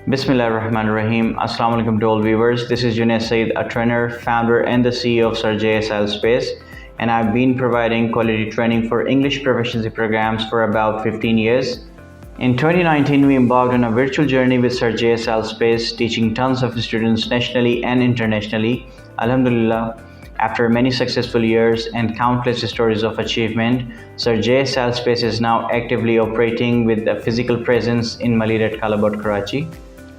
Bismillahirrahmanirrahim. Assalamu alaikum to all viewers. This is JS Said, a trainer, founder and the CEO of JS IELTS PACE, and I've been providing quality training for English proficiency programs for about 15 years. In 2019, we embarked on a virtual journey with JS IELTS PACE, teaching tons of students nationally and internationally. Alhamdulillah, after many successful years and countless stories of achievement, JS IELTS PACE is now actively operating with a physical presence in Malir at Kalaboard, Karachi.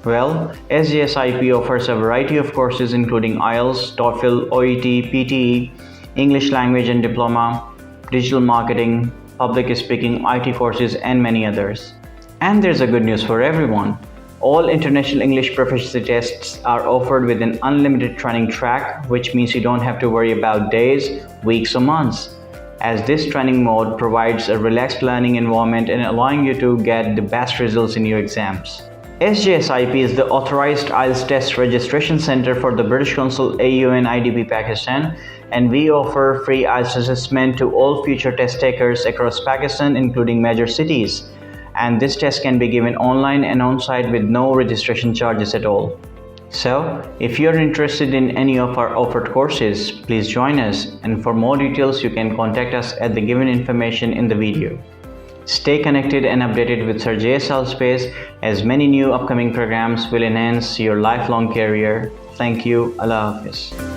Well, JS IP offers a variety of courses including IELTS, TOEFL, OET, PTE, English language and diploma, digital marketing, public speaking, IT courses, and many others. And there's a good news for everyone. All international English proficiency tests are offered with an unlimited training track, which means you don't have to worry about days, weeks, or months, as this training mode provides a relaxed learning environment and allowing you to get the best results in your exams. JS IP is the authorized IELTS test registration center for the British Council AU and IDP Pakistan, and we offer free IELTS assessment to all future test takers across Pakistan, including major cities. And this test can be given online and on-site with no registration charges at all. So, if you're interested in any of our offered courses, please join us, and for more details you can contact us at the given information in the video. Stay connected and updated with JS IELTS PACE, as many new upcoming programs will enhance your lifelong career. Thank you. Allah Hafiz.